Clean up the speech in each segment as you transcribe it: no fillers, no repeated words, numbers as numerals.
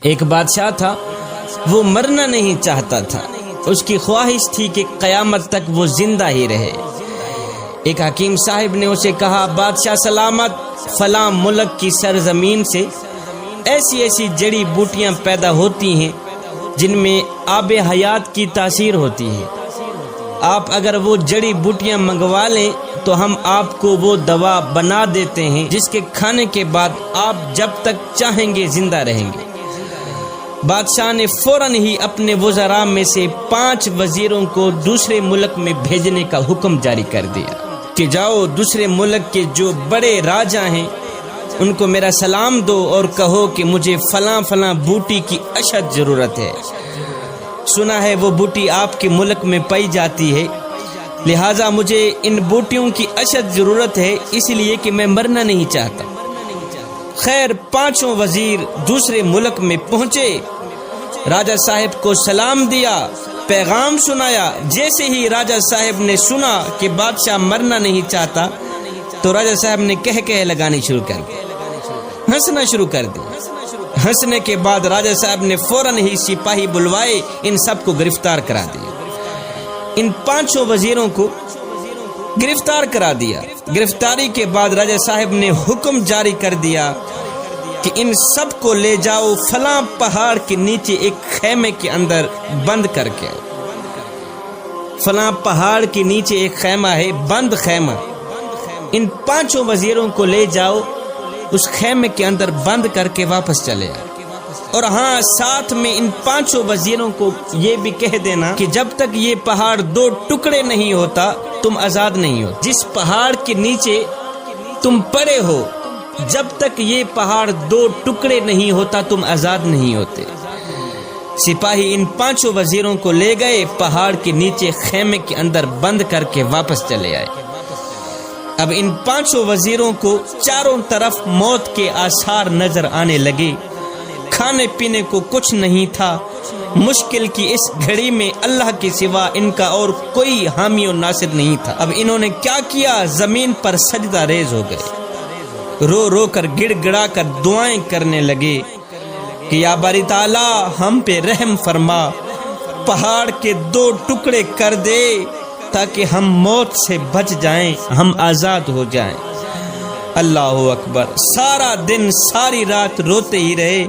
ایک بادشاہ تھا، وہ مرنا نہیں چاہتا تھا، اس کی خواہش تھی کہ قیامت تک وہ زندہ ہی رہے۔ ایک حکیم صاحب نے اسے کہا، بادشاہ سلامت، فلاں ملک کی سرزمین سے ایسی ایسی جڑی بوٹیاں پیدا ہوتی ہیں جن میں آب حیات کی تاثیر ہوتی ہے، آپ اگر وہ جڑی بوٹیاں منگوا لیں تو ہم آپ کو وہ دوا بنا دیتے ہیں جس کے کھانے کے بعد آپ جب تک چاہیں گے زندہ رہیں گے۔ بادشاہ نے فوراً ہی اپنے وزراء میں سے 5 وزیروں کو دوسرے ملک میں بھیجنے کا حکم جاری کر دیا کہ جاؤ دوسرے ملک کے جو بڑے راجا ہیں ان کو میرا سلام دو اور کہو کہ مجھے فلاں فلاں بوٹی کی اشد ضرورت ہے، سنا ہے وہ بوٹی آپ کے ملک میں پائی جاتی ہے، لہٰذا مجھے ان بوٹیوں کی اشد ضرورت ہے، اس لیے کہ میں مرنا نہیں چاہتا۔ خیر 5 وزیر دوسرے ملک میں پہنچے، راجہ صاحب کو سلام دیا، پیغام سنایا۔ جیسے ہی راجہ صاحب نے سنا کہ بادشاہ مرنا نہیں چاہتا تو راجہ صاحب نے کہہ لگانی شروع کر دی، ہنسنا شروع کر دی۔ ہنسنے کے بعد راجہ صاحب نے فوراً ہی سپاہی بلوائے، ان سب کو گرفتار کرا دیا۔ ان 5 وزیروں کو گرفتار کرا دیا۔ گرفتاری کے بعد راجہ صاحب نے حکم جاری کر دیا کہ ان سب کو لے جاؤ فلاں پہاڑ کے نیچے ایک خیمے کے اندر بند کر کے۔ فلاں پہاڑ کے نیچے ایک خیمہ ہے، بند خیمہ، ان 5 وزیروں کو لے جاؤ، اس خیمے کے اندر بند کر کے واپس چلے آئے۔ اور ہاں ساتھ میں ان 5 وزیروں کو یہ بھی کہہ دینا کہ جب تک یہ پہاڑ 2 ٹکڑے نہیں ہوتا تم آزاد نہیں ہو۔ جس پہاڑ کے نیچے تم پڑے ہو جب تک یہ پہاڑ 2 ٹکڑے نہیں ہوتا تم آزاد نہیں ہوتے۔ سپاہی ان 5 وزیروں کو لے گئے، پہاڑ کے نیچے خیمے کے اندر بند کر کے واپس چلے آئے۔ اب ان 5 وزیروں کو چاروں طرف موت کے آثار نظر آنے لگے، کھانے پینے کو کچھ نہیں تھا۔ مشکل کی اس گھڑی میں اللہ کے سوا ان کا اور کوئی حامی و ناصر نہیں تھا۔ اب انہوں نے کیا کیا، زمین پر سجدہ ریز ہو گئے، رو رو کر گڑ گڑا کر دعائیں کرنے لگے کہ یا باری تعالی ہم پہ رحم فرما، پہاڑ کے 2 ٹکڑے کر دے تاکہ ہم موت سے بچ جائیں، ہم آزاد ہو جائیں۔ اللہ اکبر۔ سارا دن ساری رات روتے ہی رہے۔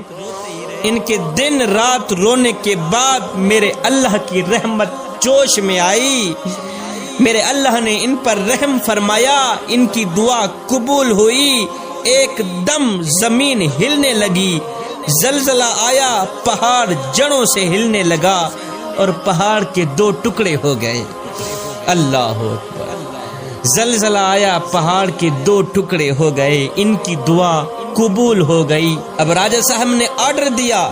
ان کے دن رات رونے کے بعد میرے اللہ کی رحمت جوش میں آئی، میرے اللہ نے ان پر رحم فرمایا، ان کی دعا قبول ہوئی۔ ایک دم زمین ہلنے لگی، زلزلہ آیا، پہاڑ جڑوں سے ہلنے لگا اور پہاڑ کے 2 ٹکڑے ہو گئے۔ اللہ اکبر۔ زلزلہ آیا، پہاڑ کے 2 ٹکڑے ہو گئے، ان کی دعا قبول ہو گئی۔ اب راجہ صاحب نے آرڈر دیا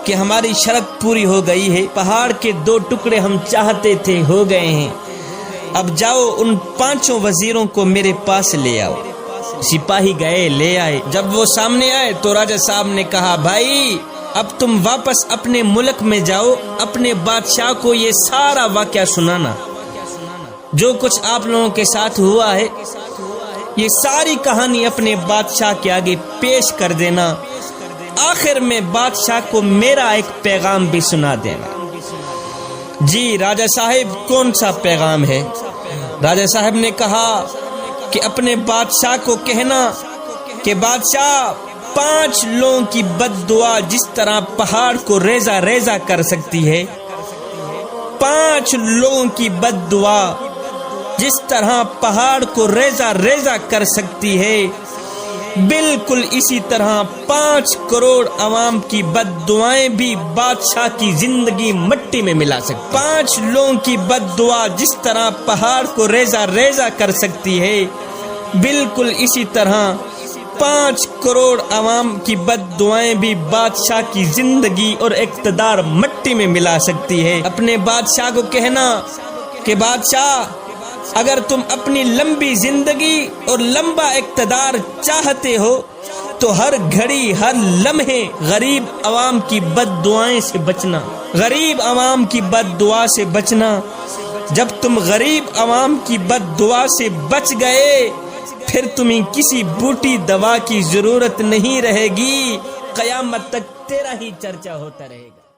کہ ہماری شرط پوری ہو گئی ہے، پہاڑ کے 2 ٹکڑے ہم چاہتے تھے ہو گئے ہیں، اب جاؤ ان 5 وزیروں کو میرے پاس لے آؤ۔ سپاہی گئے، لے آئے۔ جب وہ سامنے آئے تو راجہ صاحب نے کہا، بھائی اب تم واپس اپنے ملک میں جاؤ، اپنے بادشاہ کو یہ سارا واقعہ سنانا، جو کچھ آپ لوگوں کے ساتھ ہوا ہے، یہ ساری کہانی اپنے بادشاہ کے آگے پیش کر دینا، آخر میں بادشاہ کو میرا ایک پیغام بھی سنا دینا۔ جی راجہ صاحب، کون سا پیغام ہے؟ راجہ صاحب نے کہا کہ اپنے بادشاہ کو کہنا کہ بادشاہ 5 لوگوں کی بد دعا جس طرح پہاڑ کو ریزہ ریزہ کر سکتی ہے، 5 لوگوں کی بد دعا جس طرح پہاڑ کو ریزہ ریزہ کر سکتی ہے، بالکل اسی طرح 5 کروڑ عوام کی بد دعائیں بھی بادشاہ کی زندگی مٹی میں ملا سکتی۔ 5 لوگوں کی بد دعا جس طرح پہاڑ کو ریزہ ریزہ کر سکتی ہے، بالکل اسی طرح 5 کروڑ عوام کی بد دعائیں بھی بادشاہ کی زندگی اور اقتدار مٹی میں ملا سکتی ہے۔ اپنے بادشاہ کو کہنا کہ بادشاہ اگر تم اپنی لمبی زندگی اور لمبا اقتدار چاہتے ہو تو ہر گھڑی ہر لمحے غریب عوام کی بد دعائیں سے بچنا، غریب عوام کی بد دعا سے بچنا۔ جب تم غریب عوام کی بد دعا سے بچ گئے پھر تمہیں کسی بوٹی دوا کی ضرورت نہیں رہے گی، قیامت تک تیرا ہی چرچا ہوتا رہے گا۔